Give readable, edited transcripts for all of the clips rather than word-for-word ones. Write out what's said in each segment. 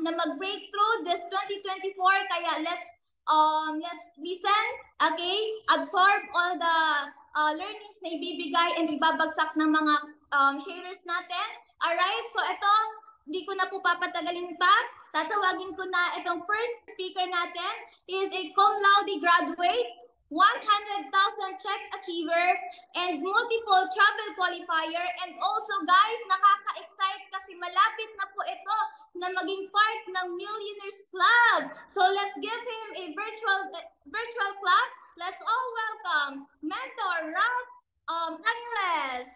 na mag-breakthrough this 2024. Kaya let's listen, okay? Absorb all the learnings na ibibigay and ibabagsak ng mga sharers natin. Alright, so ito, hindi ko na po papatagalin pa. Tatawagin ko na itong first speaker natin. He is a cum laude graduate, 100,000 check achiever, and multiple travel qualifier. And also guys, nakaka-excite kasi malapit na po ito na maging part ng Millionaires Club. So let's give him a virtual clap. Let's all welcome Mentor Ralph Angeles.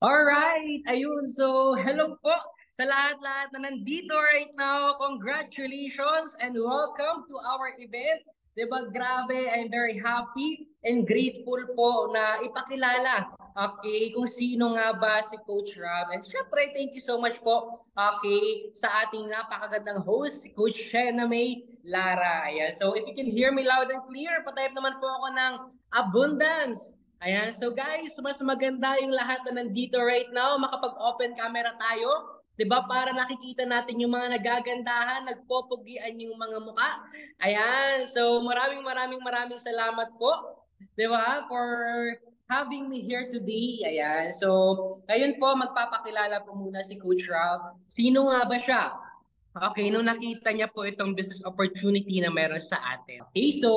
Alright, ayun. So, hello po sa lahat-lahat na nandito right now. Congratulations and welcome to our event. Diba, grabe, I'm very happy and grateful po na ipakilala, okay, kung sino nga ba si Coach Rob. And syempre, thank you so much po, okay, sa ating napakagandang host, si Coach Shena May Lara. Ayan. So, if you can hear me loud and clear, patype naman po ako ng abundance. Ayan, so guys, mas maganda yung lahat na nandito right now, makapag-open camera tayo, 'di ba? Para nakikita natin yung mga nagagandahan, nagpopogian yung mga mukha. Ayan, so maraming salamat po, 'di ba? For having me here today. Ayan, so ngayon po magpapakilala po muna si Coach Rob. Sino nga ba siya? Okay, nung nakita niya po itong business opportunity na meron sa atin. Okay, so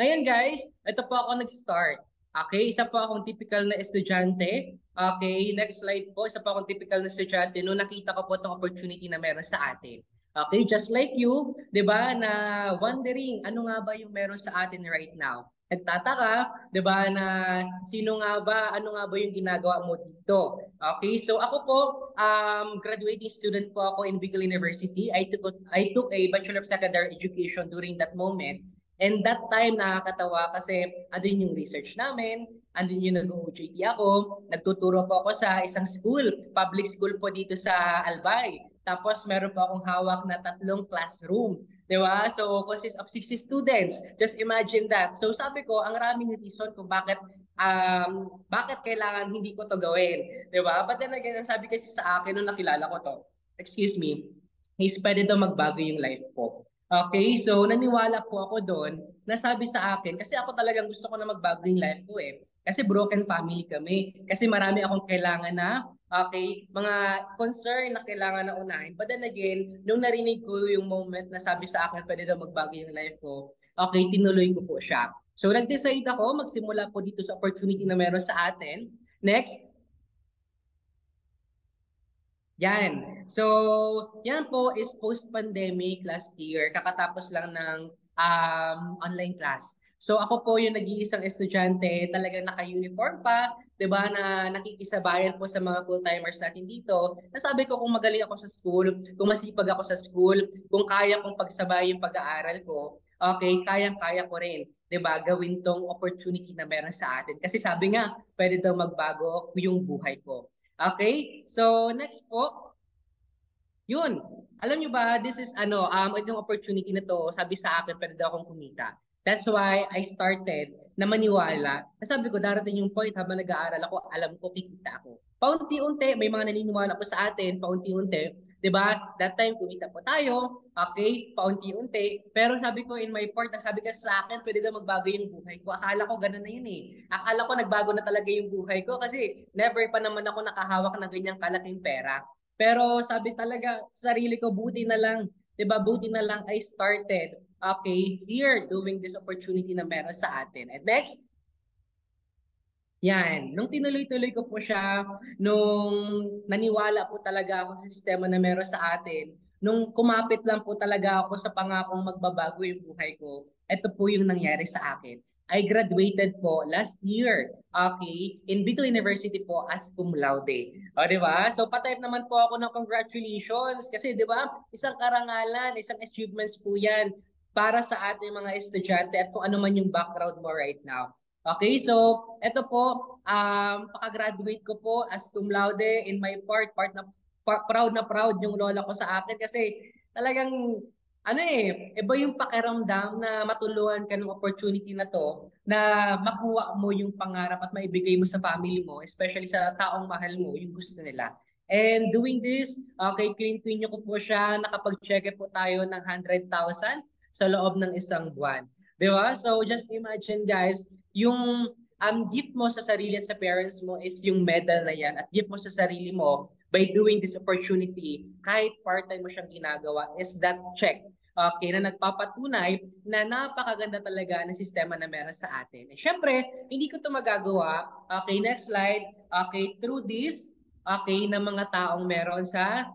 ngayon guys, ito po ako nag-start. Okay, isa po akong typical na estudyante. Okay, next slide po. Isa po akong typical na estudyante nung nakita ko po itong opportunity na meron sa atin. Okay, just like you, di ba, na wondering ano nga ba yung meron sa atin right now. Nagtataka, di ba, na sino nga ba, ano nga ba yung ginagawa mo dito. Okay, so ako po, graduating student po ako in Bicol University. I took a Bachelor of Secondary Education during that moment. And that time nakakatawa kasi andun yung research namin, andun yung nag-OJT ako, nagtuturo po ako sa isang school, public school po dito sa Albay. Tapos meron po akong hawak na 3 classroom. Di ba? So, consists of 60 students. Just imagine that. So, sabi ko, ang raming reason kung bakit kailangan hindi ko to gawin. Di ba? But then again, ang sabi kasi sa akin nung nakilala ko to, excuse me, is pwede daw magbago yung life ko. Okay, so naniwala po ako doon na sabi sa akin, kasi ako talagang gusto ko na magbago yung life ko eh. Kasi broken family kami. Kasi marami akong kailangan na, okay, mga concern na kailangan na unahin. But then again, nung narinig ko yung moment na sabi sa akin, pwede daw magbago yung life ko, okay, tinuloy ko po siya. So nag-decide ako, magsimula po dito sa opportunity na meron sa atin. Next. Yan. So, yan po is post-pandemic last year. Kakatapos lang ng online class. So, ako po yung nag-iisang estudyante, talagang naka-uniform pa, 'di ba, na nakikisabayan po sa mga full-timers natin dito. Nasabi ko kung magaling ako sa school, kung masipag ako sa school, kung kaya kong pagsabay yung pag-aaral ko, okay, kayang-kaya ko rin, 'di ba, gawin tong opportunity na meron sa atin. Kasi sabi nga, pwede daw magbago yung buhay ko. Okay? So, next po. Yun. Alam nyo ba, this is itong opportunity na to, sabi sa akin, pwede daw akong kumita. That's why I started na maniwala. Sabi ko, darating yung point habang nag-aaral ako, alam ko, kikita ako. Paunti-unti, may mga naniniwala po sa atin, paunti-unti. 'Di ba? That time, kumita po tayo, okay, paunti-unti. Pero sabi ko, in my part, sabi kasi sa akin, pwede daw magbago yung buhay ko. Akala ko ganun na yun eh. Akala ko nagbago na talaga yung buhay ko kasi never pa naman ako nakahawak ng ganyang kalaking pera. Pero sabi talaga sa sarili ko, buti na lang, 'di ba? Buti na lang I started, okay, here doing this opportunity na meron sa atin. And next, yan, nung tinuloy-tuloy ko po siya, nung naniwala po talaga ako sa sistema na meron sa atin, nung kumapit lang po talaga ako sa pangakong magbabago yung buhay ko, ito po yung nangyari sa akin. I graduated po last year, okay, in Bicol University po as cum laude. O, di ba? So, patype naman po ako ng congratulations kasi, di ba, isang karangalan, isang achievements po yan para sa ating mga estudyante at kung ano man yung background mo right now. Okay, so ito po, paka-graduate ko po as cum laude in my part na proud yung lola ko sa akin kasi talagang iba yung pakiramdam na matulungan ka ng opportunity na to na makuha mo yung pangarap at maibigay mo sa family mo, especially sa taong mahal mo, yung gusto nila. And doing this, kay Clean Queen ko po siya, nakapag-check po tayo ng 100,000 sa loob ng isang buwan. Di ba? So just imagine guys, yung gift mo sa sarili at sa parents mo is yung medal na yan at gift mo sa sarili mo by doing this opportunity, kahit part-time mo siyang ginagawa, is that check. Okay, na nagpapatunay na napakaganda talaga ng sistema na meron sa atin. Eh, syempre, hindi ko ito magagawa. Okay, next slide. Okay, through this, okay, ng mga taong meron sa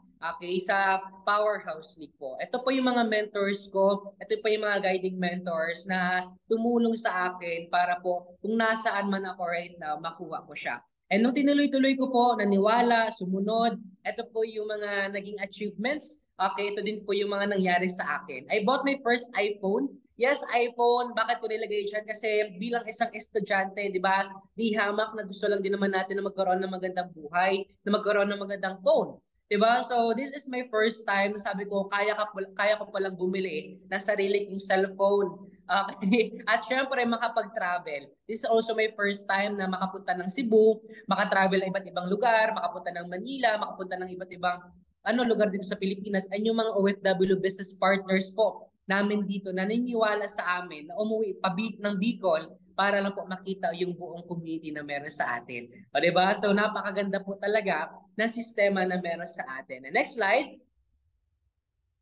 sa Powerhouse League po. Ito po yung mga mentors ko, ito po yung mga guiding mentors na tumulong sa akin para po kung nasaan man ako right now, makuha ko siya. And nung tinuloy-tuloy ko po, naniwala, sumunod, ito po yung mga naging achievements. Okay, ito din po yung mga nangyari sa akin. I bought my first iPhone. Yes, iPhone. Bakit ko nilagay dyan? Kasi bilang isang estudyante, di ba, di hamak na gusto lang din naman natin na magkaroon ng magandang buhay, na magkaroon ng magandang phone. Diba? So this is my first time. Sabi ko, kaya ko palang bumili ng sarili kong cellphone. Okay. At syempre, makapag-travel. This is also my first time na makapunta ng Cebu, makatravel na iba't ibang lugar, makapunta ng Manila, makapunta ng iba't ibang lugar dito sa Pilipinas. Ay yung mga OFW business partners po namin dito naniniwala sa amin na umuwi ng Bicol para lang po makita yung buong community na meron sa atin. O diba? So napakaganda po talaga ng sistema na meron sa atin. And next slide.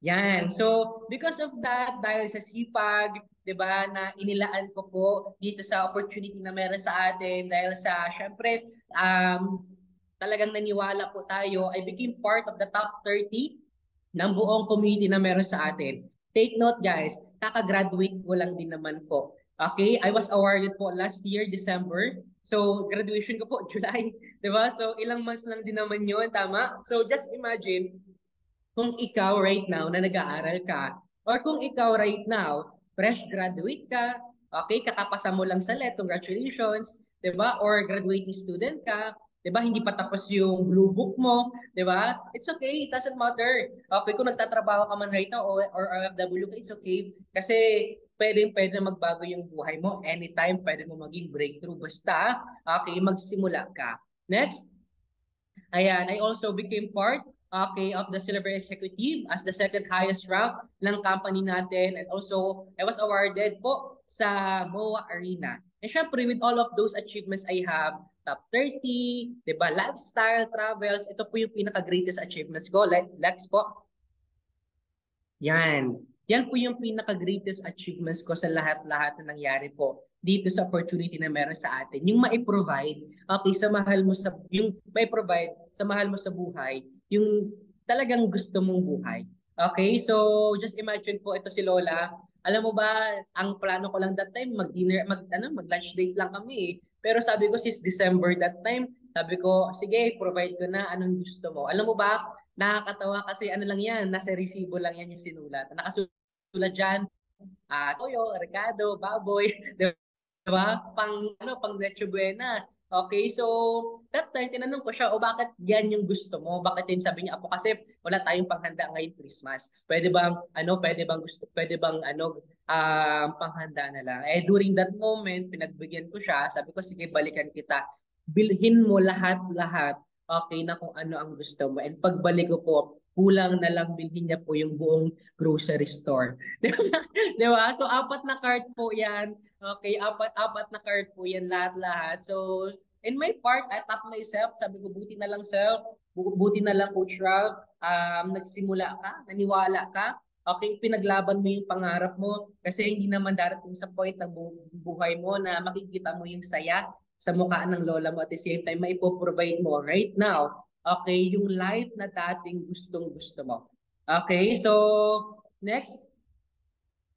Yan. So because of that, dahil sa sipag, 'di ba, na inilaan ko po dito sa opportunity na meron sa atin, dahil sa syempre talagang naniwala po tayo, I became part of the top 30 ng buong community na meron sa atin. Take note guys, kaka-graduate ko lang din naman po. Okay, I was awarded po last year, December. So, graduation ko po, July. Diba? So, ilang months lang din naman yun, tama? So, just imagine, kung ikaw right now na nag-aaral ka, or kung ikaw right now, fresh graduate ka, okay, kakapasa mo lang sa LET, congratulations, diba? Or graduating student ka, diba? Hindi pa tapos yung blue book mo, diba? It's okay, it doesn't matter. Okay, kung nagtatrabaho ka man right now or OFW ka, it's okay. Kasi pwede magbago yung buhay mo. Anytime, pwede mo maging breakthrough. Basta, okay, magsimula ka. Next. Ayan, I also became part of the Silver Executive as the second highest rank ng company natin. And also, I was awarded po sa MOA Arena. And syempre, with all of those achievements I have, top 30, diba, lifestyle, travels, ito po yung pinaka-greatest achievements ko. Lex po. Yan. Yan po yung pinaka-greatest achievements ko sa lahat-lahat na nangyari po dito sa opportunity na meron sa atin. Yung mai-provide, okay, sa mahal mo yung mai-provide sa mahal mo sa buhay, yung talagang gusto mong buhay. Okay, so just imagine po ito si Lola. Alam mo ba, ang plano ko lang that time, mag-dinner, mag-lunch date lang kami eh. Pero sabi ko, since December that time, sabi ko, sige, provide ko na anong gusto mo. Alam mo ba, nakakatawa kasi ano lang yan, nasa resibo lang yan yung sinulat. Nakasulat dyan, toyo, recado, baboy, diba? Pang Leche Buena. Okay, so that time tinanong ko siya, o bakit yan yung gusto mo? Bakit din sabi niya, Apo, kasi wala tayong panghanda ngayon Christmas. Pwede bang panghanda na lang. Eh during that moment, pinagbigyan ko siya, sabi ko sige, balikan kita. Bilhin mo lahat-lahat, okay, na kung ano ang gusto mo. And pagbalik ko po, kulang na lang bilhin niya po yung buong grocery store. Diba? So apat na cart po yan. Okay, apat na card po yan lahat-lahat. So, in my part, I tap myself. Sabi ko, buti na lang self. Buti na lang Coach Ralph. Nagsimula ka, naniwala ka. Okay, pinaglaban mo yung pangarap mo. Kasi hindi naman darating sa point ng buhay mo na makikita mo yung saya sa mukha ng lola mo. At the same time, maipoprovide mo right now, okay, yung life na dating gustong-gusto mo. Okay, so, next.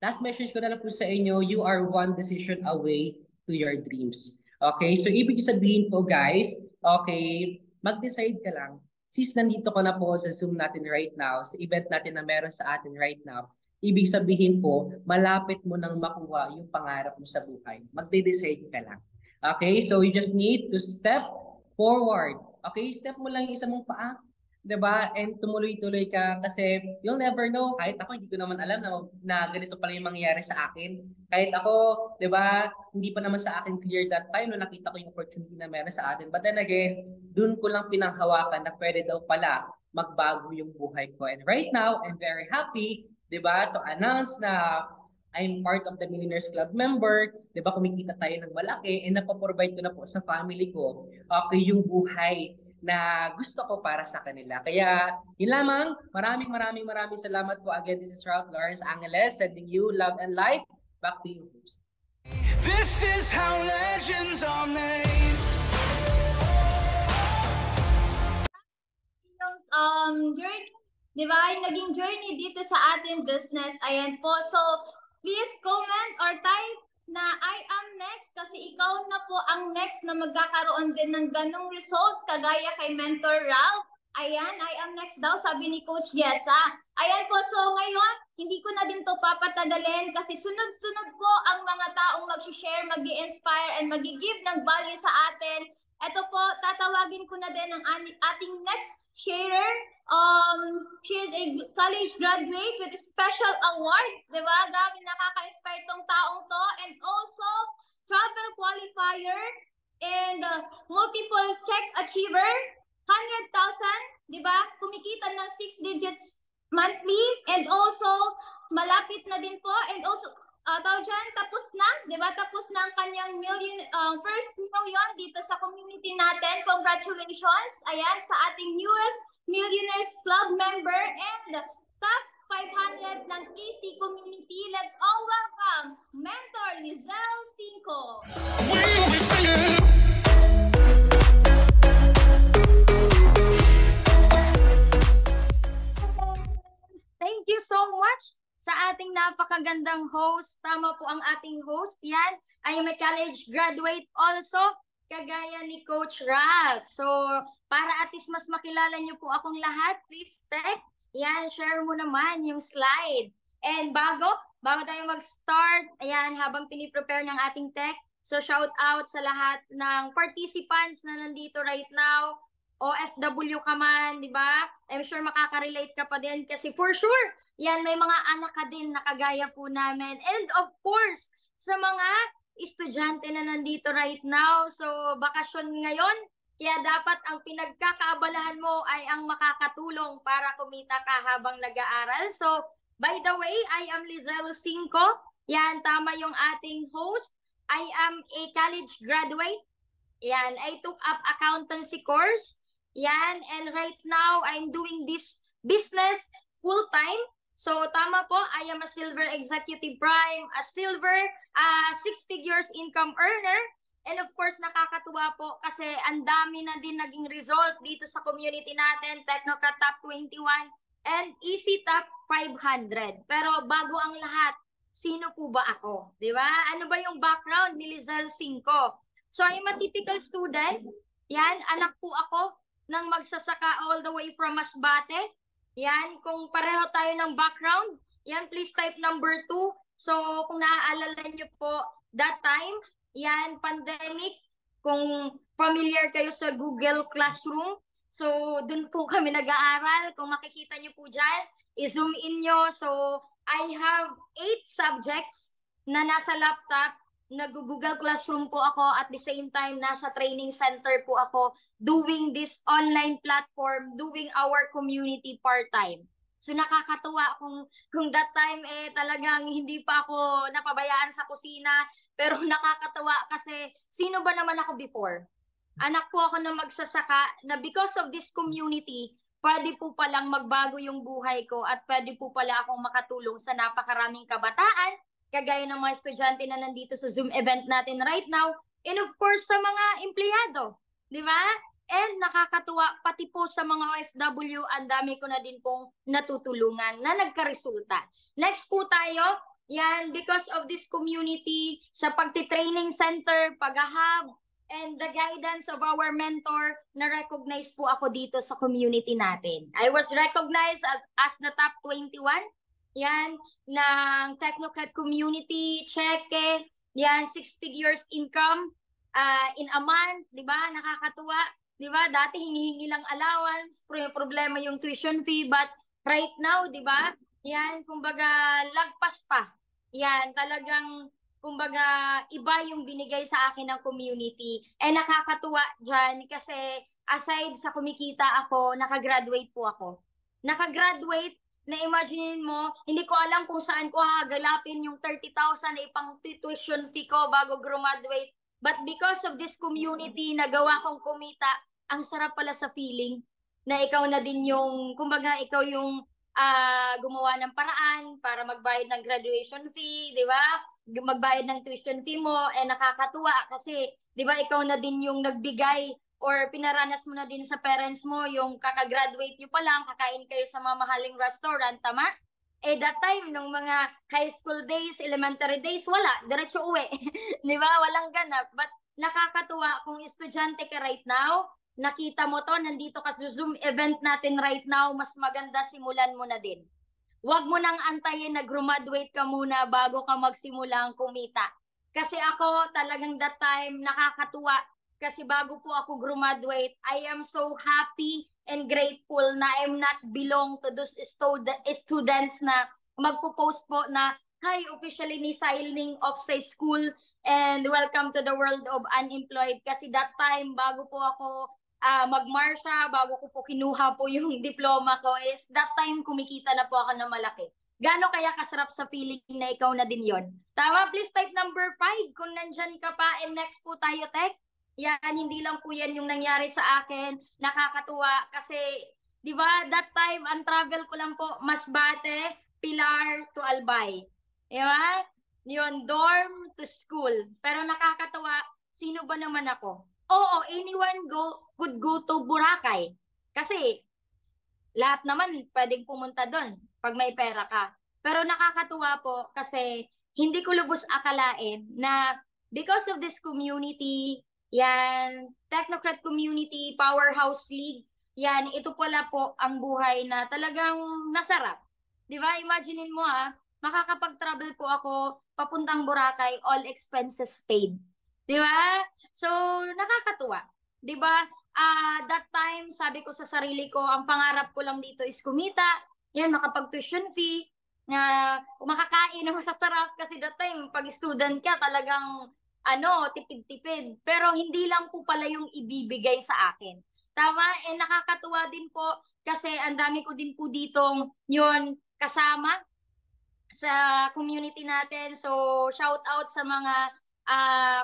Last message ko na lang po sa inyo, you are one decision away to your dreams. Okay, so ibig sabihin po guys, okay, mag-decide ka lang. Since nandito ko na po sa Zoom natin right now, sa event natin na meron sa atin right now, ibig sabihin po, malapit mo nang makuha yung pangarap mo sa buhay. Magde-decide ka lang. Okay, so you just need to step forward. Okay, step mo lang yung isa mong paa. 'di ba? And tumuloy-tuloy ka kasi you'll never know. Kahit ako hindi ko naman alam na ganito pala yung mangyayari sa akin. Kahit ako, 'di ba, hindi pa naman sa akin clear that time nung nakita ko yung opportunity na meron sa atin. But then again, dun ko lang pinanghawakan na pwede daw pala magbago yung buhay ko. And right now, I'm very happy, 'di ba, to announce na I'm part of the Millionaires Club member, 'di ba, kumikita tayo ng malaki and napaprovide ko na po sa family ko okay yung buhay na gusto ko para sa kanila. Kaya yun lamang, maraming salamat po again. This is Ralph Lawrence Angeles sending you love and light. Back to you, host. This is how legends are made. Yung journey, di ba? Yung naging journey dito sa ating business. Ayan po. So, please comment or type na I am next kasi ikaw na po ang next na magkakaroon din ng ganong results kagaya kay Mentor Ralph. Ayan, I am next daw, sabi ni Coach Yesa. Ayan po, so ngayon, hindi ko na din to papatagalin kasi sunod-sunod po ang mga taong mag-share, mag-inspire, and mag-give ng value sa atin. Ito po, tatawagin ko na din ang ating next sharer. She is a college graduate with a special award. Diba? Grabe, nakaka-inspire tong taong to. And also, travel qualifier and multiple check achiever. 100,000, diba? Kumikita ng 6 digits monthly. And also, malapit na din po. And also, tapos na, diba? Tapos na ang kanyang first million dito sa community natin. Congratulations, ayan, sa ating newest Millionaires Club member and top 500 ng EC community. Let's all welcome Mentor Lizelle Cinco. Thank you so much sa ating napakagandang host. Tama po ang ating host. Yan, I am a college graduate also, kagaya ni Coach Ralph. So, para at least mas makilala niyo po akong lahat, please yan, share mo naman yung slide. And bago tayo mag-start, ayan, habang piniprepare ng ating tech, so shout out sa lahat ng participants na nandito right now. OFW ka man, di ba? I'm sure makaka-relate ka pa din kasi for sure, yan, may mga anak ka din na kagaya po namin. And of course, sa mga estudyante na nandito right now, so bakasyon ngayon, kaya dapat ang pinagkakaabalahan mo ay ang makakatulong para kumita ka habang nag-aaral. So, by the way, I am Lizelle Cinco. Yan, tama yung ating host. I am a college graduate. Yan, I took up accountancy course. Yan, and right now, I'm doing this business full-time. So, tama po, I am a silver executive prime, a silver 6 figures income earner. And of course, nakakatuwa po kasi ang dami na din naging result dito sa community natin, Technocat Top 21 and EC Top 500. Pero bago ang lahat, sino po ba ako? Di ba? Ano ba yung background ni Lizelle Cinco? So, I'm a typical student. Yan, anak po ako ng magsasaka all the way from Masbate. Yan, kung pareho tayo ng background, yan, please type number 2. So, kung naaalala nyo po, that time, yan, pandemic, kung familiar kayo sa Google Classroom, so dun po kami nag-aaral. Kung makikita nyo po dyan, i-zoom in nyo. So, I have 8 subjects na nasa laptop. Nag-Google Classroom po ako at the same time nasa training center po ako doing this online platform, doing our community part-time. So nakakatuwa kung that time talagang hindi pa ako napabayaan sa kusina, pero nakakatuwa kasi sino ba naman ako before? Anak po ako na magsasaka na because of this community, pwede po palang magbago yung buhay ko at pwede po pala akong makatulong sa napakaraming kabataan, kagaya ng mga estudyante na nandito sa Zoom event natin right now, and of course sa mga empleyado, di ba? And nakakatuwa, pati po sa mga OFW, ang dami ko na din pong natutulungan na nagkaresulta. Next po tayo, yan, because of this community, sa pagti-training center, pag-hub, and the guidance of our mentor, na-recognize po ako dito sa community natin. I was recognized as the top 21, yan, ng Technocrat community, cheque, yan, 6 figures income in a month, di ba? Nakakatuwa. Di ba? Dati hinihingi lang allowance, problema yung tuition fee, but right now, di ba? Yan, kumbaga, lagpas pa. Yan, talagang, kumbaga, iba yung binigay sa akin ng community. Nakakatuwa dyan kasi aside sa kumikita ako, nakagraduate po ako. Nakagraduate, na imagine mo, hindi ko alam kung saan ko hagalapin yung 30,000 na ipang tuition fee ko bago graduate. But because of this community, nagawa kong kumita, ang sarap pala sa feeling na ikaw na din yung, kumbaga, ikaw yung gumawa ng paraan para magbayad ng graduation fee, di ba? Magbayad ng tuition fee mo, nakakatuwa kasi, di ba, ikaw na din yung nagbigay or pinaranas mo na din sa parents mo yung kakagraduate nyo pa lang, kakain kayo sa mamahaling restaurant, tama? That time, nung mga high school days, elementary days, wala. Diretso uwi. Di ba? Walang ganap. But nakakatuwa kung estudyante ka right now, nakita mo to, nandito ka sa Zoom event natin right now, mas maganda simulan mo na din. Huwag mo nang antayin na graduate ka muna bago ka magsimulang kumita. Kasi ako talagang that time nakakatuwa kasi bago po ako graduate, I am so happy and grateful na I'm not belong to those students na magpo-post po na, hi, officially ni signing off sa school and welcome to the world of unemployed. Kasi that time, bago po ako magmarsya, bago ko po kinuha po yung diploma ko, is that time kumikita na po ako ng malaki. Gaano kaya kasarap sa feeling na ikaw na din yon? Tama, please type number 5 kung nandyan ka pa. And next po tayo, Tek. Yan, hindi lang po yan yung nangyari sa akin. Nakakatuwa kasi, di ba, that time, ang travel ko lang po, Masbate, Pilar to Albay. Di ba? Yun, dorm to school. Pero nakakatuwa, sino ba naman ako? Oo, anyone could go to Boracay. Kasi, lahat naman pwedeng pumunta doon pag may pera ka. Pero nakakatuwa po kasi hindi ko lubos akalain na because of this community, yan, Technocrat Community Powerhouse League, yan, ito pala po ang buhay na talagang nasarap. Di ba? Imaginein mo makakapag-travel po ako papuntang Boracay, all expenses paid. Di ba? So, nakakatuwa. Di ba? That time, sabi ko sa sarili ko, ang pangarap ko lang dito is kumita, yan, makapag-tuition fee, makakain ng masasarap kasi that time, pag student ka, talagang tipid-tipid. Pero hindi lang po pala yung ibibigay sa akin. Tama? Nakakatuwa din po kasi ang dami ko din po ditong yun kasama sa community natin. So, shout out sa mga,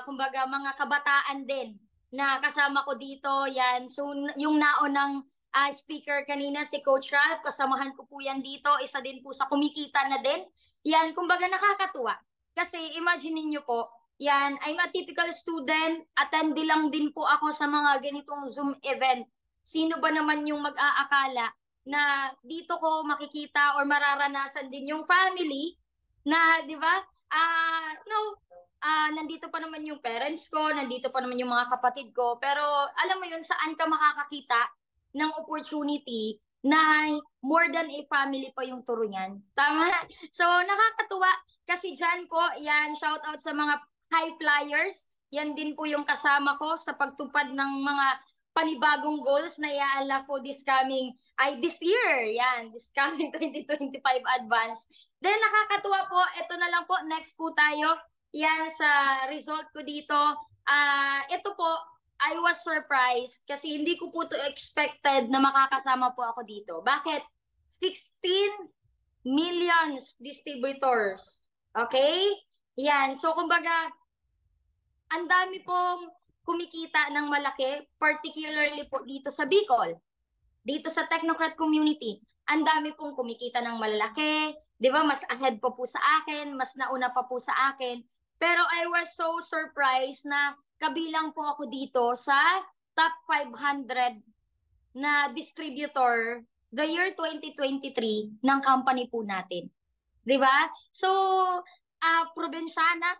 kumbaga, mga kabataan din na kasama ko dito. Yan. So, yung naunang speaker kanina, si Coach Ralph, kasamahan ko po yan dito. Isa din po sa kumikita na din. Yan, kumbaga, nakakatuwa. Kasi, imagine niyo po, yan, I'm a typical student. Attendee lang din po ako sa mga ganitong Zoom event. Sino ba naman yung mag-aakala na dito ko makikita or mararanasan din yung family na, di ba? Nandito pa naman yung parents ko, nandito pa naman yung mga kapatid ko. Pero alam mo yun, saan ka makakakita ng opportunity na more than a family pa yung turo niyan. Tama? So, nakakatuwa kasi dyan po, yan, shout out sa mga high flyers. Yan din po yung kasama ko sa pagtupad ng mga panibagong goals na iaala po this year. Yan, this coming 2025 advance. Then nakakatuwa po, ito na lang po, next po tayo. Yan sa result ko dito. Ito po, I was surprised kasi hindi ko po to expected na makakasama po ako dito. Bakit? 16 millions distributors. Okay? Yan, so kumbaga, ang dami pong kumikita ng malaki, particularly po dito sa Bicol, dito sa Technocrat community. Ang dami pong kumikita ng malalaki, di ba? Mas ahead pa po sa akin, mas nauna pa po sa akin. Pero I was so surprised na kabilang po ako dito sa top 500 na distributor the year 2023 ng company po natin. Di ba? So, probinsyana,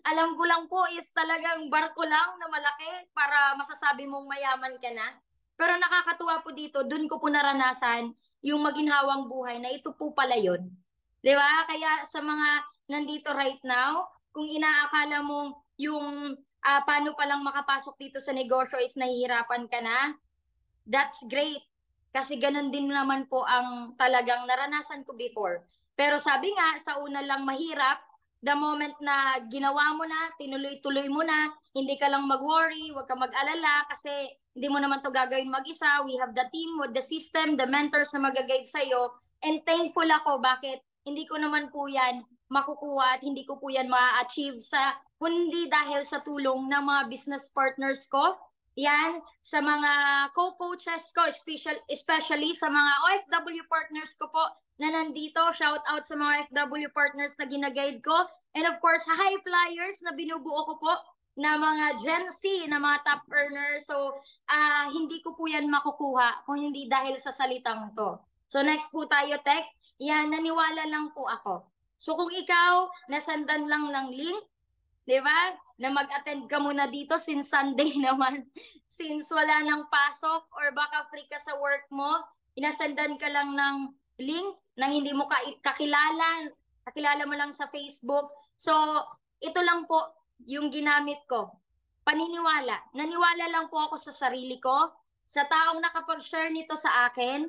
alam ko lang po is talagang barko lang na malaki para masasabi mong mayaman ka na. Pero nakakatuwa po dito, dun ko po naranasan yung maginhawang buhay na ito po pala yun. Di ba? Kaya sa mga nandito right now, kung inaakala mo yung paano palang makapasok dito sa negosyo is nahihirapan ka na, that's great. Kasi ganun din naman po ang talagang naranasan ko before. Pero sabi nga, sa una lang mahirap, the moment na ginawa mo na, tinuloy-tuloy mo na, hindi ka lang mag-worry, huwag ka mag-alala kasi hindi mo naman to gagawin mag-isa. We have the team with the system, the mentors na mag-guide sa'yo. And thankful ako, bakit hindi ko naman po yan makukuha at hindi ko po yan ma-achieve sa kundi dahil sa tulong ng mga business partners ko. Yan, sa mga co-coaches ko, especially sa mga OFW partners ko po na nandito. Shout out sa mga OFW partners na ginaguide ko. And of course, high flyers na binubuo ko po na mga Gen Z, na mga top earners. So, hindi ko po yan makukuha kung hindi dahil sa salitang to. So, next po tayo, Tech. Yan, naniwala lang po ako. So, kung ikaw, nasandan lang ng link, di ba? Na mag-attend ka muna dito since Sunday naman. Since wala nang pasok or baka free ka sa work mo, inasandan ka lang ng link na hindi mo kakilala mo lang sa Facebook. So, ito lang po yung ginamit ko. Paniniwala. Naniwala lang po ako sa sarili ko, sa taong nakapag-share nito sa akin,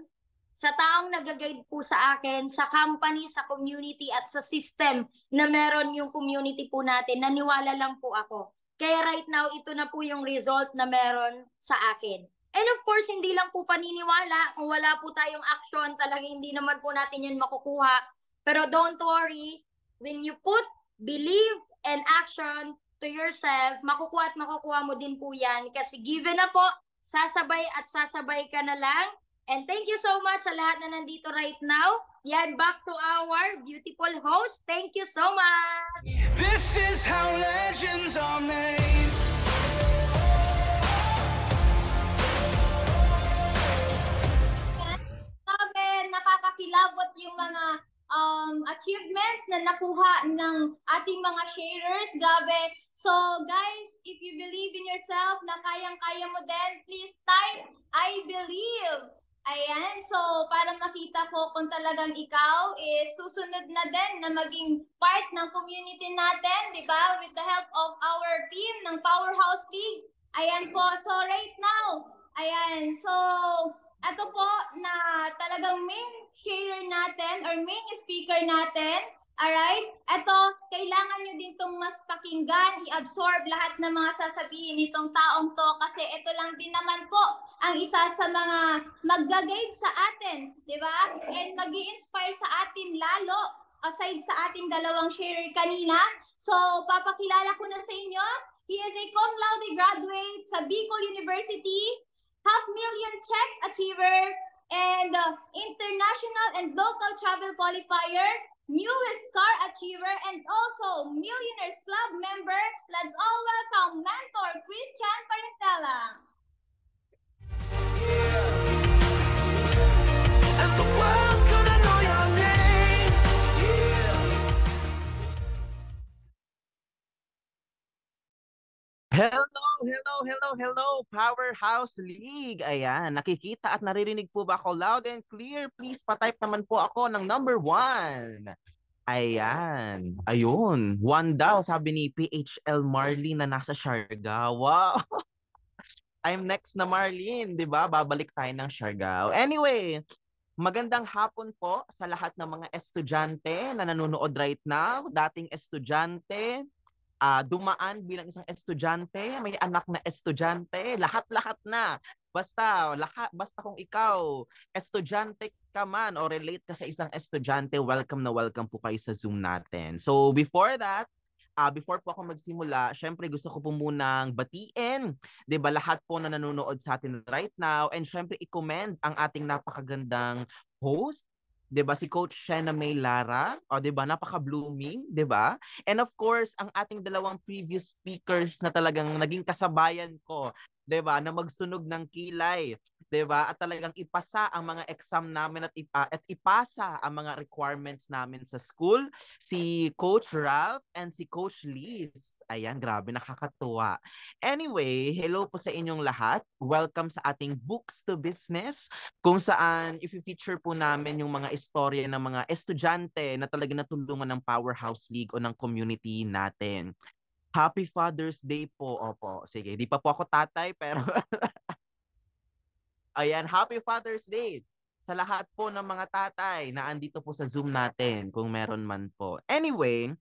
sa taong nag-guide po sa akin, sa company, sa community at sa system na meron yung community po natin, naniwala lang po ako. Kaya right now, ito na po yung result na meron sa akin. And of course, hindi lang po paniniwala. Kung wala po tayong action, talagang hindi naman po natin yun makukuha. Pero don't worry, when you put belief and action to yourself, makukuha at makukuha mo din po yan. Kasi given na po, sasabay at sasabay ka na lang. And thank you so much sa lahat na nandito right now. Yan, back to our beautiful host. Thank you so much! This is how legends are made. Grabe, nakakakilabot yung mga achievements na nakuha ng ating mga sharers. Grabe. So guys, if you believe in yourself na kayang-kaya mo din, please type, I believe. Ayan, so para makita ko kung talagang ikaw is susunod na din na maging part ng community natin, di ba? With the help of our team ng Powerhouse League. Ayan po, so right now, ayan, so ito po na talagang main sharer natin or main speaker natin. Alright? Ito, kailangan nyo din itong mas pakinggan, i-absorb lahat ng mga sasabihin nitong taong to kasi ito lang din naman po ang isa sa mga mag-guide sa atin, di ba? And mag-i-inspire sa atin lalo aside sa ating dalawang sharer kanina. So, papakilala ko na sa inyo. He is a cum laude graduate sa Bicol University, half-million check achiever, and international and local travel qualifier, newest car achiever, and also Millionaires Club member. Let's all welcome mentor Christian Parentela. And the world's gonna know your name. Hello, Powerhouse League. Ayan, nakikita at naririnig po ba ako loud and clear? Please patype naman po ako ng number 1. Ayan, ayun. 1 daw, sabi ni PHL Marlene na nasa Siargao. Wow! I'm next na Marlene, di ba? Babalik tayo ng Siargao. Anyway, magandang hapon po sa lahat ng mga estudyante na nanonood right now. Dating estudyante, dumaan bilang isang estudyante, may anak na estudyante, lahat-lahat na. Basta kung ikaw, estudyante ka man o relate ka sa isang estudyante, welcome na welcome po kayo sa Zoom natin. So before that, before po ako magsimula, syempre gusto ko po munang batiin, 'di ba, lahat po na nanonood sa atin right now, and syempre i-commend ang ating napakagandang host, 'di ba, si Coach Shena May Lara, o 'di ba, napaka-blooming, 'di ba? And of course, ang ating dalawang previous speakers na talagang naging kasabayan ko, 'di ba, na magsunog ng kilay, 'di ba? At talagang ipasa ang mga exam namin at ipasa ang mga requirements namin sa school, si Coach Ralph and si Coach Liz. Ayan, grabe, nakakatuwa. Anyway, hello po sa inyong lahat. Welcome sa ating Books to Business, kung saan i-feature po namin yung mga istorya ng mga estudyante na talaga natulungan ng Powerhouse League o ng community natin. Happy Father's Day po. Opo, sige. Di pa po ako tatay, pero ayan, Happy Father's Day sa lahat po ng mga tatay na andito po sa Zoom natin, kung meron man po. Anyway,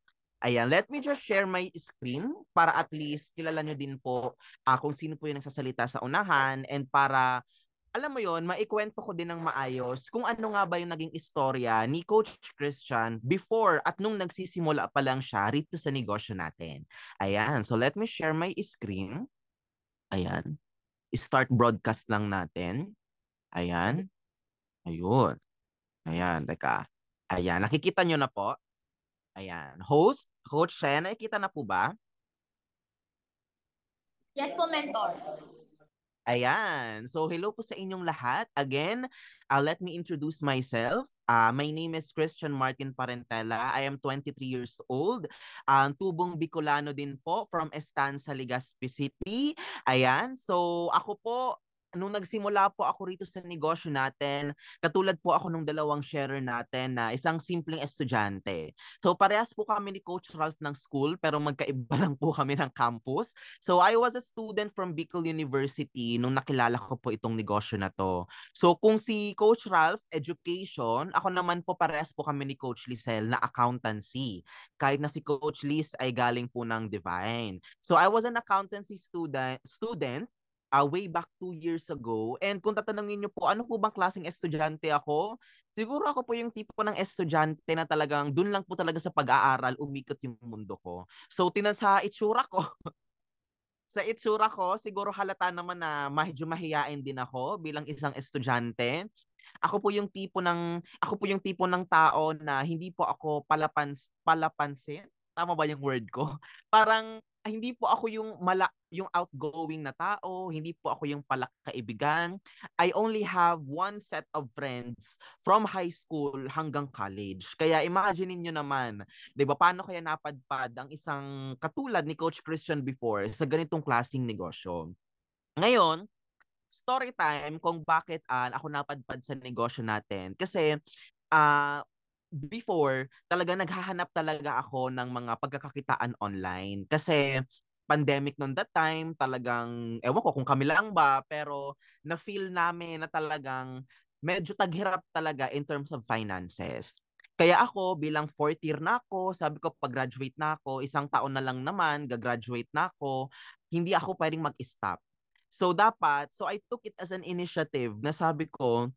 ayan, let me just share my screen para at least kilala nyo din po kung sino po yung nagsasalita sa unahan, and para alam mo yon, maikwento ko din ng maayos kung ano nga ba yung naging istorya ni Coach Christian before at nung nagsisimula pa lang siya rito sa negosyo natin. Ayan, so let me share my screen. Ayan, start broadcast lang natin. Ayan, ayun. Ayan, teka. Ayan, nakikita nyo na po. Ayan, host, Coach Shen, nakikita na po ba? Yes po, mentor. Ayan. So, hello po sa inyong lahat. Again, let me introduce myself. My name is Christian Martin Parentela. I am 23 years old. Tubong Bicolano din po from Estancia, Legazpi City. Ayan. So, ako po, nung nagsimula po ako rito sa negosyo natin, katulad po ako nung dalawang sharer natin na isang simpleng estudyante. So, parehas po kami ni Coach Ralph ng school, pero magkaiba lang po kami ng campus. So I was a student from Bicol University nung nakilala ko po itong negosyo na to. So kung si Coach Ralph, education, ako naman po parehas po kami ni Coach Lisel na accountancy. Kahit na si Coach Liz ay galing po ng Divine. So I was an accountancy student way back 2 years ago. And kung tatanungin niyo po, ano po bang klaseng estudyante ako? Siguro ako po yung tipo ng estudyante na talagang dun lang po talaga sa pag-aaral umikot yung mundo ko. So sa itsura ko, siguro halata naman na medyo mahiyain din ako bilang isang estudyante. Ako po yung tipo ng tao na hindi po ako palapansin. Tama ba yung word ko? Parang hindi po ako yung outgoing na tao, hindi po ako yung palakaibigan. I only have one set of friends from high school hanggang college. Kaya imagine niyo naman, 'di ba, paano kaya napadpad ang isang katulad ni Coach Christian before sa ganitong klaseng negosyo. Ngayon, story time kung bakit ako napadpad sa negosyo natin. Kasi ah before, talaga naghahanap talaga ako ng mga pagkakakitaan online. Kasi pandemic noon that time, talagang, ewan ko kung kami lang ba, pero na-feel namin na talagang medyo taghirap talaga in terms of finances. Kaya ako, bilang fourth year na ako, sabi ko pag-graduate na ako, isang taon na lang naman, gagraduate na ako, hindi ako pwedeng mag-stop. So I took it as an initiative na sabi ko,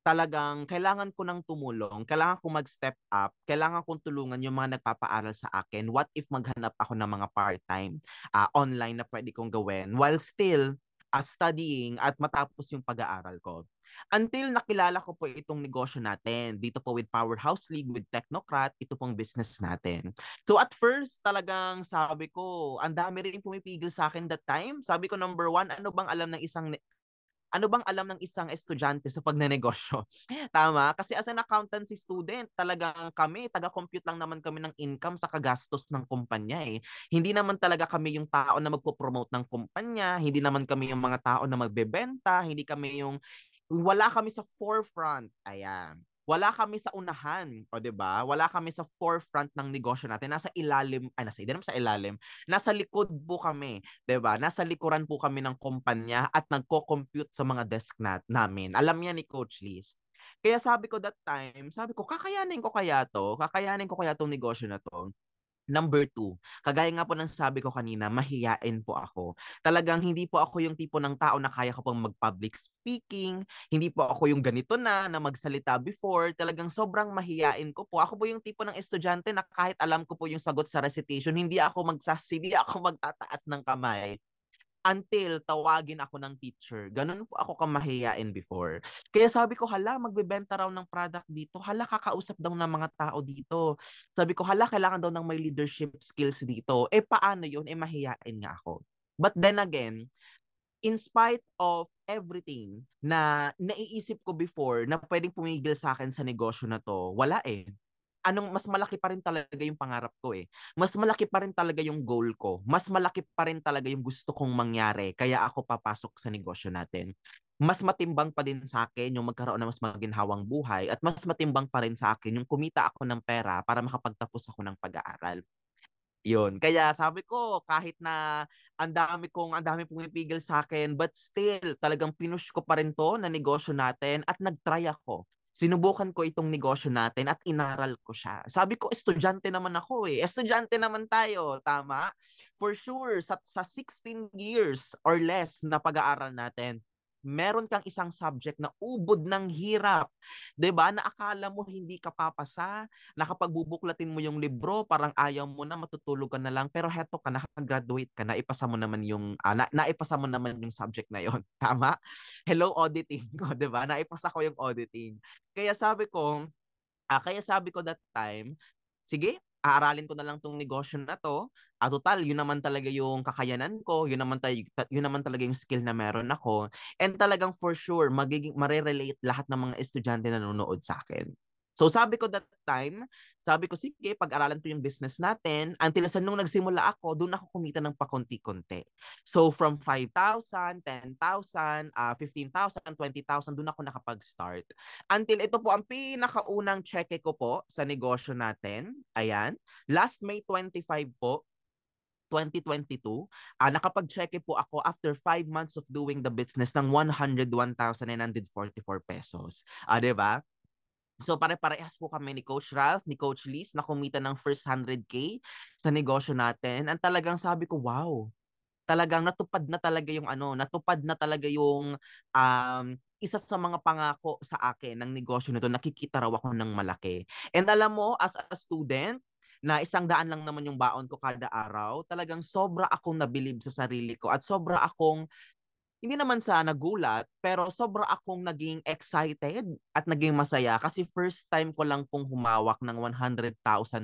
talagang kailangan ko ng tumulong, kailangan ko mag-step up, kailangan kong tulungan yung mga nagpapaaral sa akin. What if maghanap ako ng mga part-time online na pwede kong gawin while still studying at matapos yung pag-aaral ko. Until nakilala ko po itong negosyo natin, dito po with Powerhouse League, with Technocrat, ito pong business natin. So at first, talagang sabi ko, ang dami rin pumipigil sa akin that time. Sabi ko, number one, ano bang alam ng isang estudyante sa pagnenegosyo? Tama? Kasi as an accountancy student, talagang kami, taga-compute lang naman kami ng income sa kagastos ng kumpanya eh. Hindi naman talaga kami yung tao na magpo-promote ng kumpanya, hindi naman kami yung mga tao na magbebenta, wala kami sa forefront. Ayan. Wala kami sa unahan, o 'di ba? Wala kami sa forefront ng negosyo natin. Hindi naman sa ilalim. Nasa likod po kami, 'di ba? Nasa likuran po kami ng kumpanya at nagko-compute sa mga desk namin. Alam niya ni Coach Liz. Kaya sabi ko that time, sabi ko, kakayanin ko kaya to? Kakayanin ko kaya tong negosyo na to? Number two, kagaya nga po ng sabi ko kanina, mahiyain po ako. Talagang hindi po ako yung tipo ng tao na kaya ko pong mag-public speaking. Hindi po ako yung ganito na magsalita before. Talagang sobrang mahiyain ko po. Ako po yung tipo ng estudyante na kahit alam ko po yung sagot sa recitation, hindi ako magtataas ng kamay until tawagin ako ng teacher. Ganun po ako kamahiyain before. Kaya sabi ko, hala, magbebenta raw ng product dito. Hala, kakausap daw ng mga tao dito. Sabi ko, hala, kailangan daw ng may leadership skills dito. Paano yun? Mahiyain nga ako. But then again, in spite of everything na naiisip ko before na pwedeng pumigil sa akin sa negosyo na to, wala eh. Mas malaki pa rin talaga yung pangarap ko eh. Mas malaki pa rin talaga yung goal ko. Mas malaki pa rin talaga yung gusto kong mangyari. Kaya ako papasok sa negosyo natin. Mas matimbang pa din sa akin yung magkaroon ng mas maginhawang buhay at mas matimbang pa rin sa akin yung kumita ako ng pera para makapagtapos ako ng pag-aaral. Yun. Kaya sabi ko, kahit na ang dami pumipigil sa akin, but still, talagang pinush ko pa rin to na negosyo natin at nag-try ako. Sinubukan ko itong negosyo natin at inaral ko siya. Sabi ko, estudyante naman ako eh. Estudyante naman tayo, tama? For sure, sa 16 years or less na pag-aaral natin, meron kang isang subject na ubod ng hirap. 'Di ba? Na akala mo hindi ka papasa, nakapagbubuklatin mo yung libro, parang ayaw mo na, matutulog ka na lang, pero heto ka, nakagraduate ka, naipasa mo naman yung, naipasa mo naman yung subject na yon. Tama? Hello, auditing ko, di ba? Naipasa ko yung auditing. Kaya sabi ko that time, sige, aaralin ko na lang tong negosyo na to. Total, yun naman talaga yung kakayanan ko, yun naman talaga yung skill na meron ako. And talagang for sure, marerelate lahat ng mga estudyante na nanonood sa akin. So sabi ko that time, sabi ko sige, pag-aralan ko yung business natin. Until sa nung nagsimula ako, doon ako kumita ng pakonti-konti. So from 5,000, 10,000, 15,000, 20,000, doon ako nakapag-start. Until ito po ang pinakaunang cheque ko po sa negosyo natin. Ayan. Last May 25 po, 2022, nakapag-cheque po ako after 5 months of doing the business ng 101,944 pesos. 'Di ba? So pare-parehas po kami ni Coach Ralph, ni Coach Liz na kumita ng first 100K sa negosyo natin. Ang talagang sabi ko, wow, talagang natupad na talaga yung isa sa mga pangako sa akin ng negosyo nito, nakikita raw ako ng malaki. And alam mo, as a student, na 100 lang naman yung baon ko kada araw, talagang sobra akong nabilib sa sarili ko at sobra akong hindi naman sa nagulat, pero sobra akong naging excited at naging masaya kasi first time ko lang pong humawak ng 100,000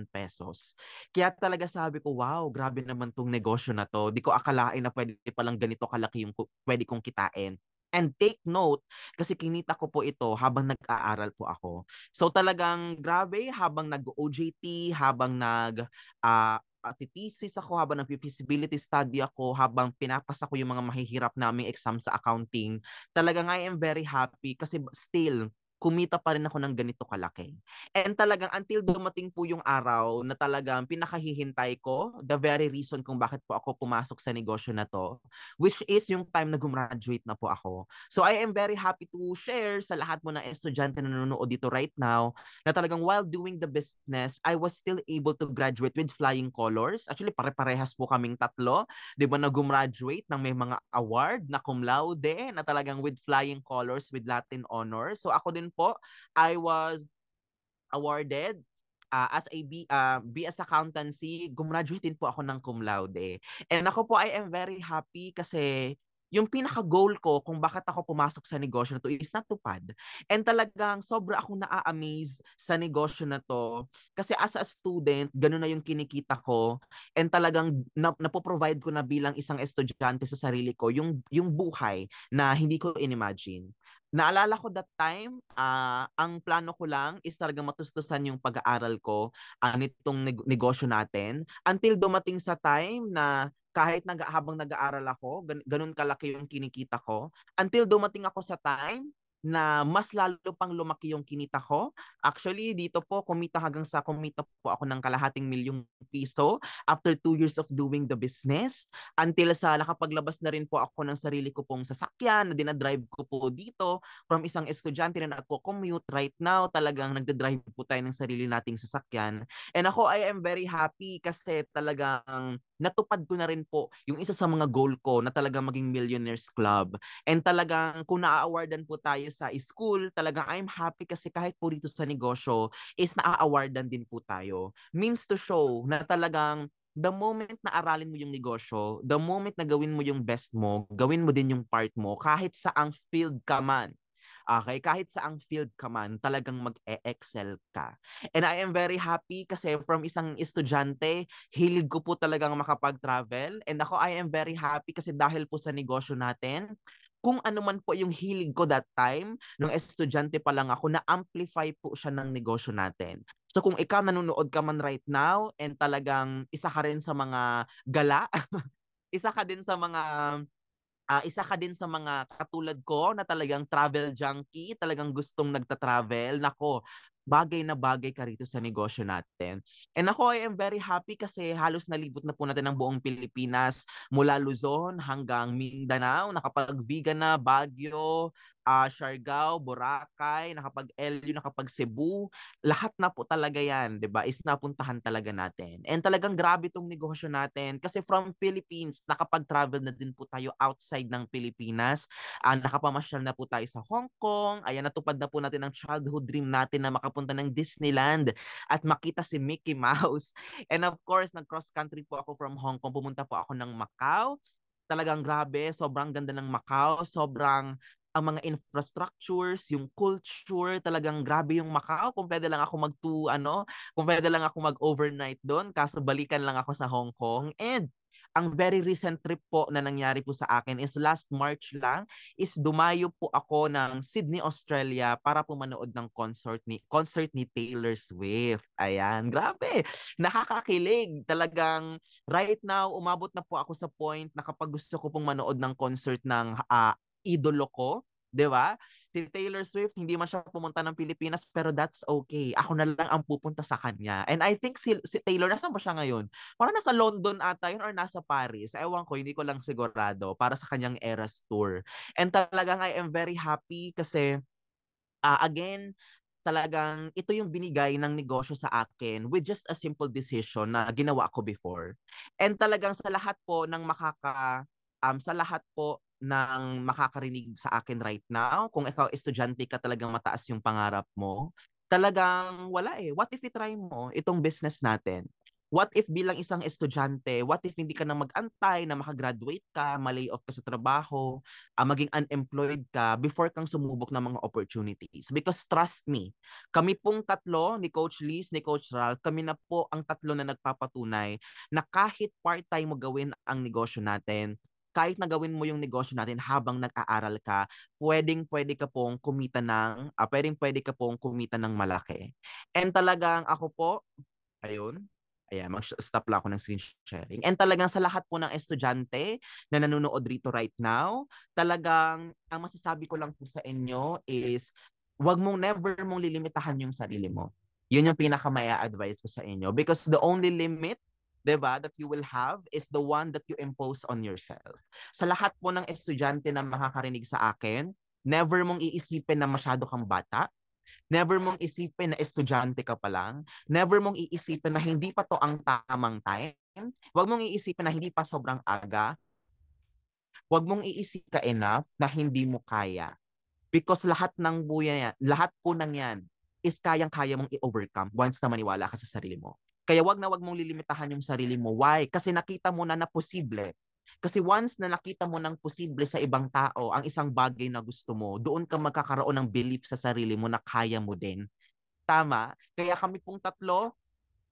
pesos. Kaya talaga sabi ko, wow, grabe naman tong negosyo na to. Di ko akalain na pwede palang ganito kalaki yung pwede kong kitain. And take note, kasi kinita ko po ito habang nag-aaral po ako. So talagang grabe, habang nag-OJT, habang nag-thesis ako, habang nag-feasibility study ako, habang pinapasa ko yung mga mahihirap naming exam sa accounting, talagang I am very happy kasi still, kumita pa rin ako ng ganito kalaki. And talagang until dumating po yung araw na talagang pinakahihintay ko, the very reason kung bakit po ako pumasok sa negosyo na to, which is yung time na gumraduate na po ako. So I am very happy to share sa lahat mo ng estudyante na nanonood dito right now na talagang while doing the business, I was still able to graduate with flying colors. Actually, pare-parehas po kaming tatlo. Di ba na gumraduate ng may mga award na cum laude na talagang with flying colors with Latin honor. So ako din po, I was awarded as a BS Accountancy, gumraduate din po ako ng cum laude. And ako po, I am very happy kasi yung pinaka-goal ko kung bakit ako pumasok sa negosyo na to is natupad. And talagang sobra akong na-amaze sa negosyo na to. Kasi as a student, ganun na yung kinikita ko. And talagang napoprovide ko na bilang isang estudyante sa sarili ko yung buhay na hindi ko inimagine. Naalala ko that time, ang plano ko lang is talagang matustusan yung pag-aaral ko nitong negosyo natin until dumating sa time na kahit habang nag-aaral ako, ganun kalaki yung kinikita ko. Until dumating ako sa time na mas lalo pang lumaki yung kinita ko. Actually, dito po, kumita po ako ng kalahating milyong piso after 2 years of doing the business. Until sa nakapaglabas na rin po ako ng sarili ko pong sasakyan na dinadrive ko po dito from isang estudyante na nagko-commute right now, talagang nagdadrive po tayo ng sarili nating sasakyan. And ako, I am very happy kasi talagang natupad ko na rin po yung isa sa mga goal ko na talagang maging Millionaires Club. And talagang kung na-awardan po tayo sa school, talagang I'm happy kasi kahit po dito sa negosyo is na-awardan din po tayo. Means to show na talagang the moment na aralin mo yung negosyo, the moment na gawin mo yung best mo, gawin mo din yung part mo kahit saang field ka man. Okay, kahit saang field ka man, talagang mag-e-excel ka. And I am very happy kasi from isang estudyante, hilig ko po talagang makapag-travel. And ako, I am very happy kasi dahil po sa negosyo natin, kung ano man po yung hilig ko that time, nung estudyante pa lang ako, na-amplify po siya ng negosyo natin. So kung ikaw nanonood ka man right now and talagang isa ka rin sa mga gala, isa ka din sa mga isa ka din sa mga katulad ko na talagang travel junkie, talagang gustong nagta-travel. Nako, bagay na bagay ka rito sa negosyo natin. And ako, I am very happy kasi halos nalibot na po natin ang buong Pilipinas mula Luzon hanggang Mindanao, nakapag-Vigan na, Baguio, Siargao, Boracay, nakapag-LU, nakapag-Cebu, lahat na po talaga yan, 'di ba? Is napuntahan talaga natin. And talagang grabe tong negosyo natin kasi from Philippines, nakapag-travel na din po tayo outside ng Pilipinas. Nakapamasyal na po tayo sa Hong Kong. Ayan, natupad na po natin ang childhood dream natin na makapunta ng Disneyland at makita si Mickey Mouse. And of course, nag-cross country po ako from Hong Kong. Pumunta po ako ng Macau. Talagang grabe, sobrang ganda ng Macau, sobrang ang mga infrastructures, yung culture, talagang grabe yung Macau. Kung pwede lang ako kung pwede lang ako mag-overnight doon, kaso balikan lang ako sa Hong Kong. And ang very recent trip po na nangyari po sa akin is last March lang, is dumayo po ako ng Sydney, Australia para po manood ng concert ni Taylor Swift. Ayan, grabe. Nakakakilig. Talagang right now, umabot na po ako sa point na kapag gusto ko pong manood ng concert ng idolo ko, 'di ba? Si Taylor Swift hindi man siya pumunta ng Pilipinas pero that's okay. Ako na lang ang pupunta sa kanya. And I think si Taylor nasaan ba siya ngayon? Parang nasa London ata yun or nasa Paris. Ewan ko, hindi ko lang sigurado para sa kanyang Eras Tour. And talagang I am very happy kasi again, talagang ito yung binigay ng negosyo sa akin with just a simple decision na ginawa ko before. And talagang sa lahat po ng makakarinig sa akin right now, kung ikaw estudyante ka talagang mataas yung pangarap mo, talagang wala eh. What if i-try mo itong business natin? What if bilang isang estudyante, what if hindi ka na mag-antay na makagraduate ka, malay off ka sa trabaho, maging unemployed ka before kang sumubok ng mga opportunities? Because trust me, kami pong tatlo, ni Coach Liz, ni Coach Ral, kami na po ang tatlo na nagpapatunay na kahit part-time mo gawin ang negosyo natin, kahit na gawin mo yung negosyo natin habang nag-aaral ka, pwedeng-pwede ka pong kumita ng malaki. And talagang ako po, ayun, ayan, mag-stop lang ako ng screen sharing. And talagang sa lahat po ng estudyante na nanonood rito right now, talagang ang masasabi ko lang po sa inyo is never mong lilimitahan yung sarili mo. Yun yung pinaka-maya-advise ko sa inyo. Because the only limit, 'di ba, that you will have is the one that you impose on yourself. Sa lahat po ng estudyante na makakarinig sa akin, never mong iisipin na masyado kang bata. Never mong isipin na estudyante ka pa lang. Never mong iisipin na hindi pa to ang tamang time. Huwag mong iisipin na hindi pa sobrang aga. Huwag mong iisip ka enough na hindi mo kaya. Because lahat po ng yan is kayang-kaya mong i-overcome once na maniwala ka sa sarili mo. Kaya wag mong lilimitahan yung sarili mo. Why? Kasi nakita mo na posible. Kasi once na nakita mo ng posible sa ibang tao ang isang bagay na gusto mo, doon ka magkakaroon ng belief sa sarili mo na kaya mo din. Tama? Kaya kami pong tatlo,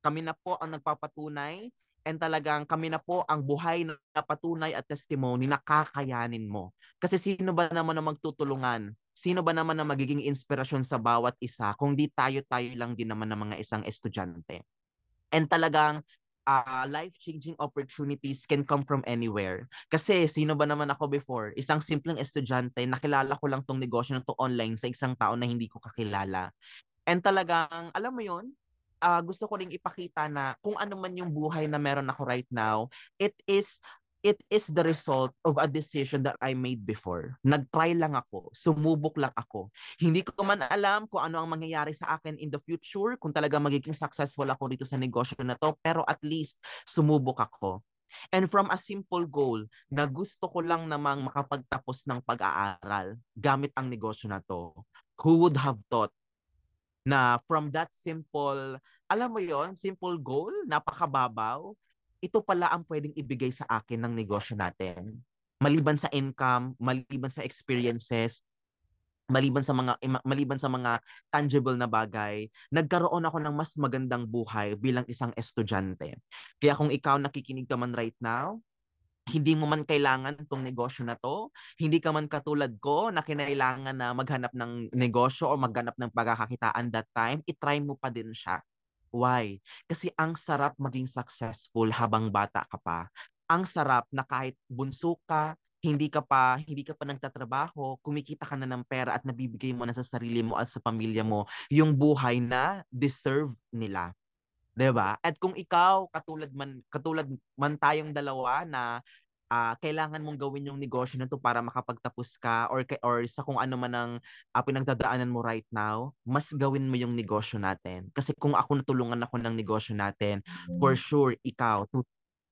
kami na po ang nagpapatunay and talagang kami na po ang buhay na patunay at testimony na kakayanin mo. Kasi sino ba naman na magtutulungan? Sino ba naman na magiging inspirasyon sa bawat isa kung di tayo-tayo lang din naman ng mga isang estudyante? And talagang life-changing opportunities can come from anywhere. Kasi sino ba naman ako before? Isang simpleng estudyante, nakilala ko lang tong negosyo na to online sa isang tao na hindi ko kakilala. And talagang, alam mo yun, gusto ko ring ipakita na kung ano man yung buhay na meron ako right now, it is the result of a decision that I made before. Nag-try lang ako, sumubok lang ako. Hindi ko man alam kung ano ang mangyayari sa akin in the future, kung talaga magiging successful ako dito sa negosyo na to, pero at least sumubok ako. And from a simple goal na gusto ko lang namang makapagtapos ng pag-aaral gamit ang negosyo na to, who would have thought na from that simple, alam mo yon, simple goal, napakababaw, ito pala ang pwedeng ibigay sa akin ng negosyo natin. Maliban sa income, maliban sa experiences, maliban sa mga tangible na bagay, nagkaroon ako ng mas magandang buhay bilang isang estudyante. Kaya kung ikaw nakikinig ka man right now, hindi mo man kailangan itong negosyo na to, hindi ka man katulad ko na kinailangan na maghanap ng negosyo o maghanap ng pagkakakitaan that time, itry mo pa din siya. Why? Kasi ang sarap maging successful habang bata ka pa. Ang sarap na kahit bunso ka, hindi ka pa nagtatrabaho, kumikita ka na ng pera at nabibigay mo na sa sarili mo at sa pamilya mo yung buhay na deserve nila. 'Di ba? At kung ikaw katulad man tayong dalawa na kailangan mong gawin yung negosyo na to para makapagtapos ka or sa kung ano man ang pinagdadaanan mo right now, mas gawin mo yung negosyo natin. Kasi kung ako natulungan ako ng negosyo natin, for sure ikaw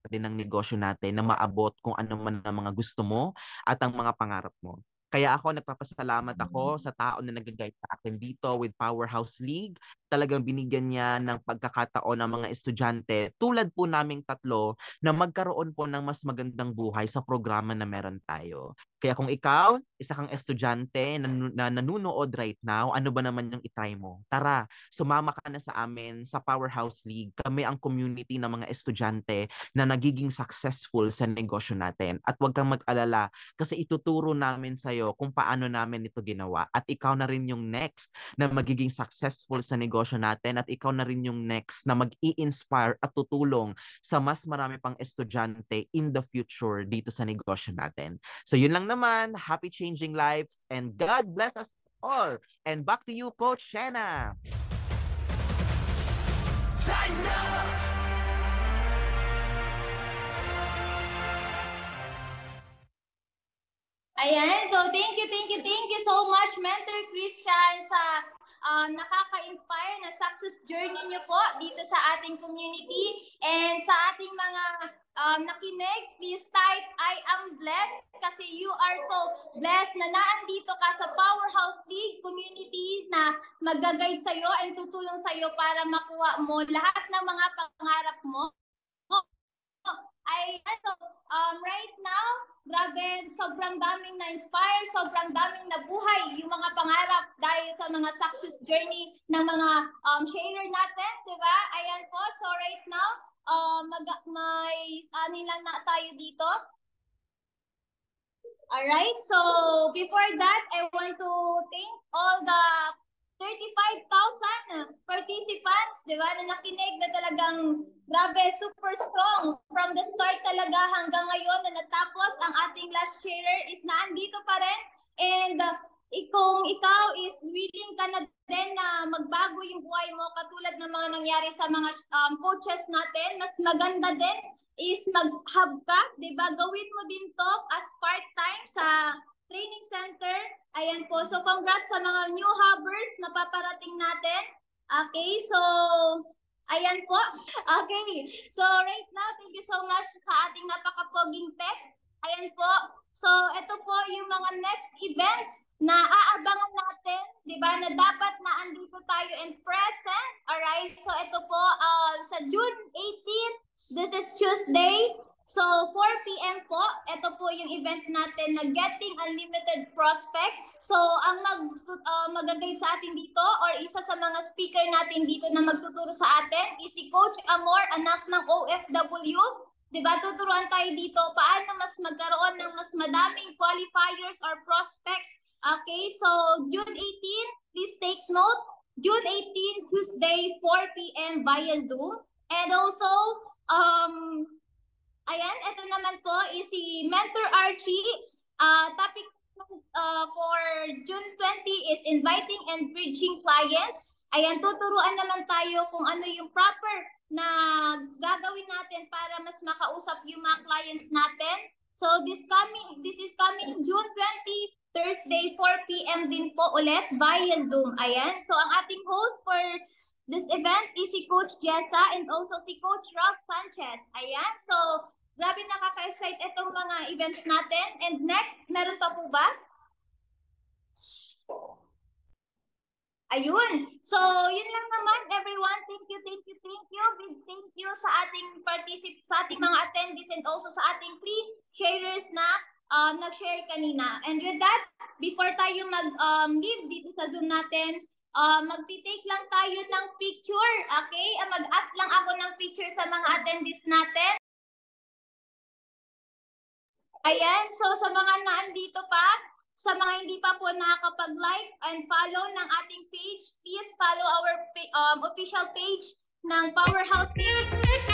din ng negosyo natin na maabot kung ano man ang mga gusto mo at ang mga pangarap mo. Kaya ako nagpapasalamat ako sa tao na nag-guide sa akin dito with Powerhouse League. Talagang binigyan niya ng pagkakataon ng mga estudyante tulad po naming tatlo na magkaroon po ng mas magandang buhay sa programa na meron tayo. Kaya kung ikaw, isa kang estudyante na nanunood right now, ano ba naman yung itry mo? Tara, sumama ka na sa amin sa Powerhouse League. Kami ang community ng mga estudyante na nagiging successful sa negosyo natin. At huwag kang mag-alala kasi ituturo namin sa'yo kung paano namin ito ginawa. At ikaw na rin yung next na magiging successful sa negosyo natin at ikaw na rin yung next na mag-i-inspire at tutulong sa mas marami pang estudyante in the future dito sa negosyo natin. So yun lang naman. Happy changing lives and God bless us all. And back to you, Coach Shanna. Tighten up. Ayan, so thank you so much, Mentor Christian, sa nakaka-inspire na success journey niyo po dito sa ating community. And sa ating mga nakinig, please type, I am blessed, kasi you are so blessed na naandito ka sa Powerhouse League community na mag-guide sa'yo and tutulong sa'yo para makuha mo lahat ng mga pangarap mo. Right now, grabe, sobrang daming na-inspire, sobrang daming nabuhay yung mga pangarap dahil sa mga success journey ng mga sharer natin, di ba? Ayan po, so right now, may lang na tayo dito. Alright, so before that, I want to thank all the 35,000 participants, di ba, na nakinig na talagang grabe, super strong. From the start talaga hanggang ngayon na natapos, ang ating last sharer is naandito pa rin. And kung ikaw is willing ka na din na magbago yung buhay mo, katulad ng mga nangyari sa mga coaches natin, mas maganda din is mag-hub ka, di ba? Gawin mo din to as part-time sa training center. Ayan po. So, congrats sa mga new hubbers na paparating natin. Okay, so, ayan po. Okay, so right now, thank you so much sa ating napakapoging tech. Ayan po. So, ito po yung mga next events na aabangan natin, di ba, na dapat na andito tayo and present. Alright, so ito po, sa June 18th, this is Tuesday. So, 4 p.m. po, ito po yung event natin na Getting Unlimited Prospect. So, ang mag-guide sa atin dito or isa sa mga speaker natin dito na magtuturo sa atin is si Coach Amor, anak ng OFW. Diba, tuturuan tayo dito paano mas magkaroon ng mas madaming qualifiers or prospect. Okay, so June 18, please take note, June 18, Tuesday, 4 p.m. via Zoom. And also, ayan, ito naman po is si Mentor Archie. Topic for June 20 is inviting and bridging clients. Ayan, tuturuan naman tayo kung ano yung proper na gagawin natin para mas makausap yung mga clients natin. So this is coming June 20, Thursday, 4 p.m. din po ulit via Zoom. Ayan, so ang ating host for this event is si Coach Jessa and also si Coach Ralph Sanchez. Ayan, so grabe nakaka-excite itong mga events natin. And next, meron pa po ba? Ayun. So, yun lang naman, everyone. Thank you. Big thank you sa ating sa ating mga attendees and also sa ating 3 sharers na nag-share kanina. And with that, before tayo mag-leave dito sa Zoom natin, magti-take lang tayo ng picture. Okay? Mag-ask lang ako ng picture sa mga attendees natin. Ayan, so sa mga naandito pa, sa mga hindi pa po nakakapag-like and follow ng ating page, please follow our official page ng Powerhouse League.